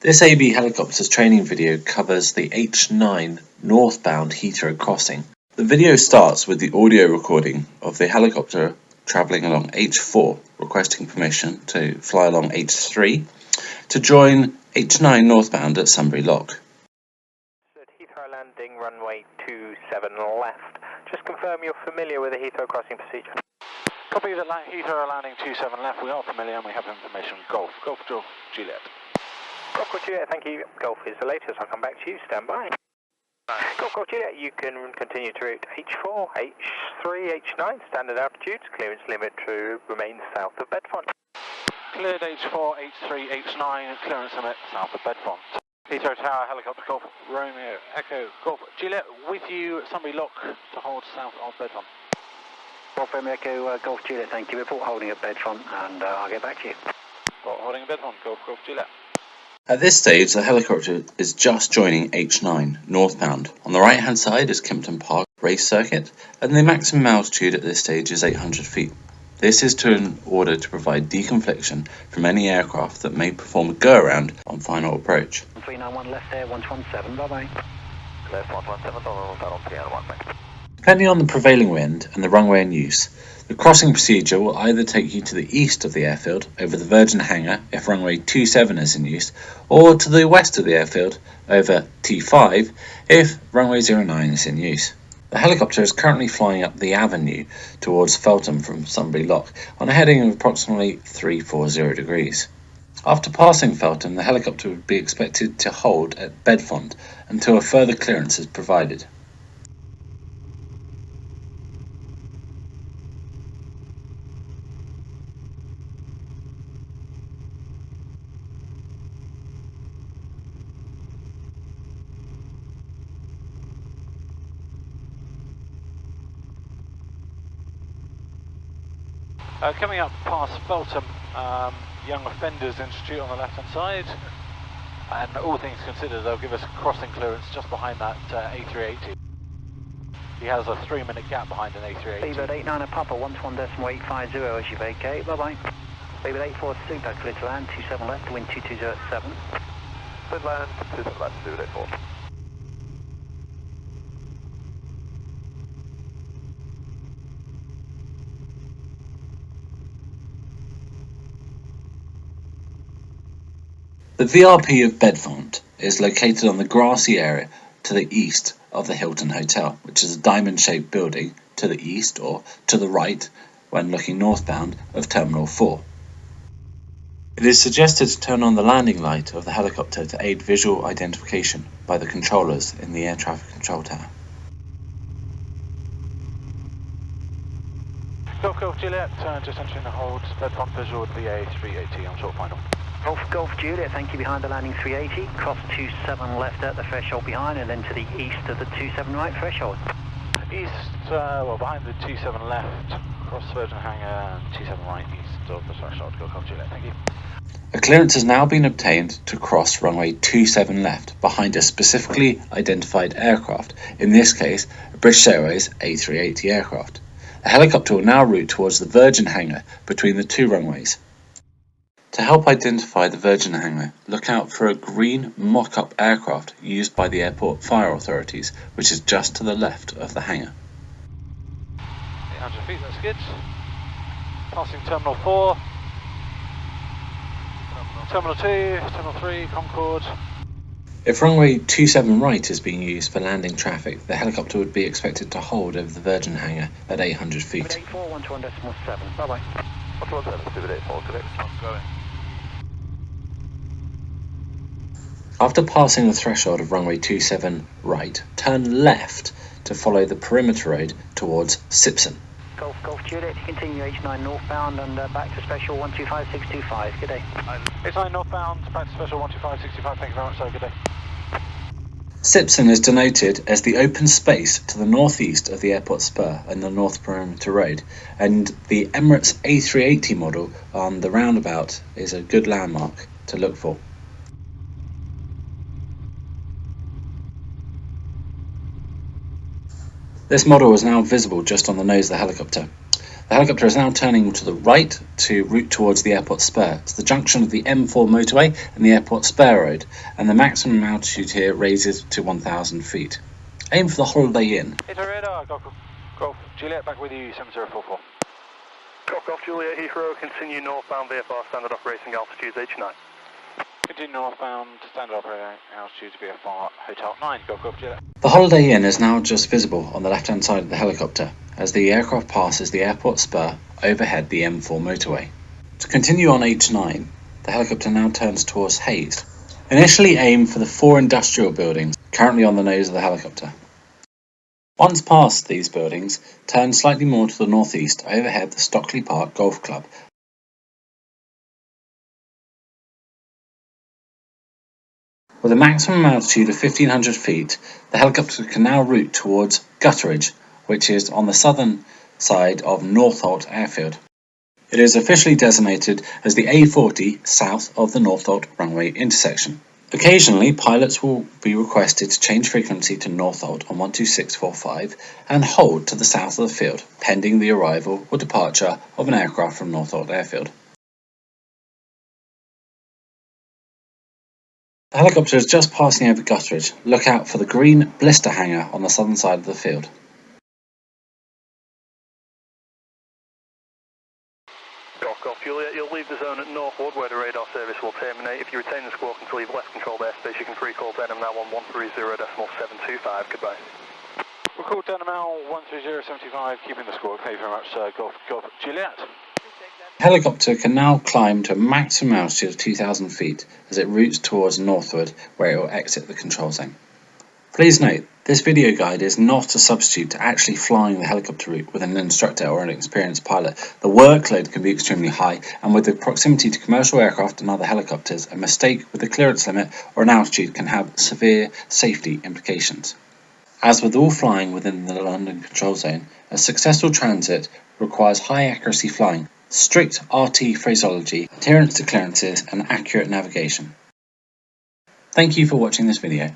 This AB Helicopters training video covers the H9 northbound Heathrow crossing. The video starts with the audio recording of the helicopter travelling along H4, requesting permission to fly along H3 to join H9 northbound at Sunbury Lock. Heathrow landing, runway 27 left. Just confirm you're familiar with the Heathrow crossing procedure. Copy the Heathrow landing 27 left. We are familiar and we have information. Golf Juliet. Golf Juliet, thank you. Golf is the latest. I'll come back to you. Stand by. Golf Juliet, you can continue to route H4, H3, H9, standard altitudes. Clearance limit to remain south of Bedfont. Cleared H4, H3, H9, clearance limit south of Bedfont. Heathrow Tower, helicopter Golf, Romeo, Echo, Golf Juliet, with you at Sunbury Lock to hold south of Bedfont. Golf Romeo, Echo, Golf Juliet, thank you. Report holding at Bedfont and I'll get back to you. Report holding at Bedfont, Golf Juliet. At this stage, the helicopter is just joining H9 northbound. On the right hand side is Kempton Park race circuit, and the maximum altitude at this stage is 800 feet. This is in order to provide deconfliction from any aircraft that may perform a go-around on final approach. 391 left there, 117, bye-bye. Left 117, on 391, thanks. Depending on the prevailing wind and the runway in use, the crossing procedure will either take you to the east of the airfield over the Virgin Hangar if runway 27 is in use, or to the west of the airfield over T5 if runway 09 is in use. The helicopter is currently flying up the avenue towards Feltham from Sunbury Lock on a heading of approximately 340 degrees. After passing Feltham, the helicopter would be expected to hold at Bedfont until a further clearance is provided. Coming up past Feltham, Young Offenders Institute on the left hand side, and all things considered they'll give us crossing clearance just behind that A380. He has a 3-minute gap behind an A380. Beaver 89 at Papa, 121.850 as you vacate, bye-bye. Beaver 84 super, clear to land, 27 left, wind 220 at 7. Clear to land, 27 left, 284. The VRP of Bedfont is located on the grassy area to the east of the Hilton Hotel, which is a diamond-shaped building to the east or to the right when looking northbound of Terminal 4. It is suggested to turn on the landing light of the helicopter to aid visual identification by the controllers in the air traffic control tower. Golf Juliet, just entering the hold, Bedfont visual with the A380 on short final. Golf Juliet, thank you, behind the landing 380, cross 27 left at the threshold behind, and then to the east of the 27 right threshold. East, behind the 27 left, cross Virgin Hangar, and 27 right east of the threshold. Golf Juliet, thank you. A clearance has now been obtained to cross runway 27 left behind a specifically identified aircraft, in this case a British Airways A380 aircraft. The helicopter will now route towards the Virgin Hangar between the two runways. To help identify the Virgin Hangar, look out for a green mock-up aircraft used by the airport fire authorities, which is just to the left of the hangar. 800 feet, that's good. Passing Terminal 4, Terminal 2, Terminal 3, Concorde. If runway 27 right is being used for landing traffic, the helicopter would be expected to hold over the Virgin Hangar at 800 feet. 84, 121.7, bye-bye. 117, 84, correct. Ongoing. After passing the threshold of runway 27 right, turn left to follow the perimeter road towards Sipson. Golf Juliet, continue H9 northbound and back to special 125625, good day. H9 northbound, back to special 12565, thank you very much, sir, good day. Sipson is denoted as the open space to the northeast of the airport spur and the North Perimeter Road, and the Emirates A380 model on the roundabout is a good landmark to look for. This model is now visible just on the nose of the helicopter. The helicopter is now turning to the right to route towards the airport spur. It's the junction of the M4 motorway and the airport spur road, and the maximum altitude here raises to 1,000 feet. Aim for the Holiday Inn. Heathrow radar, Golf Juliet, back with you, 7044. Golf Juliet, Heathrow, continue northbound VFR standard operating altitudes H9. Continue northbound, standard operating altitude VFR, Hotel 9, Golf Juliet. The Holiday Inn is now just visible on the left-hand side of the helicopter as the aircraft passes the airport spur overhead the M4 motorway. To continue on H9, the helicopter now turns towards Hayes. Initially aim for the 4 industrial buildings currently on the nose of the helicopter. Once past these buildings, turn slightly more to the northeast overhead the Stockley Park Golf Club. With a maximum altitude of 1,500 feet, the helicopter can now route towards Brokerage, which is on the southern side of Northolt Airfield. It is officially designated as the A40 south of the Northolt runway intersection. Occasionally, pilots will be requested to change frequency to Northolt on 12645 and hold to the south of the field, pending the arrival or departure of an aircraft from Northolt Airfield. The helicopter is just passing over Brokerage. Look out for the green blister hangar on the southern side of the field. Golf Juliet, you'll leave the zone at Northwood where the radar service will terminate. If you retain the squawk until you've left controlled airspace, you can free-call Denham now on 130.725. Goodbye. We'll call Denham 130.75, keeping the squawk. Thank you very much, Golf Juliet. The helicopter can now climb to a maximum altitude of 2,000 feet as it routes towards Northwood, where it will exit the control zone. Please note, this video guide is not a substitute to actually flying the helicopter route with an instructor or an experienced pilot. The workload can be extremely high, and with the proximity to commercial aircraft and other helicopters, a mistake with the clearance limit or an altitude can have severe safety implications. As with all flying within the London control zone, a successful transit requires high accuracy flying, strict RT phraseology, adherence to clearances, and accurate navigation. Thank you for watching this video.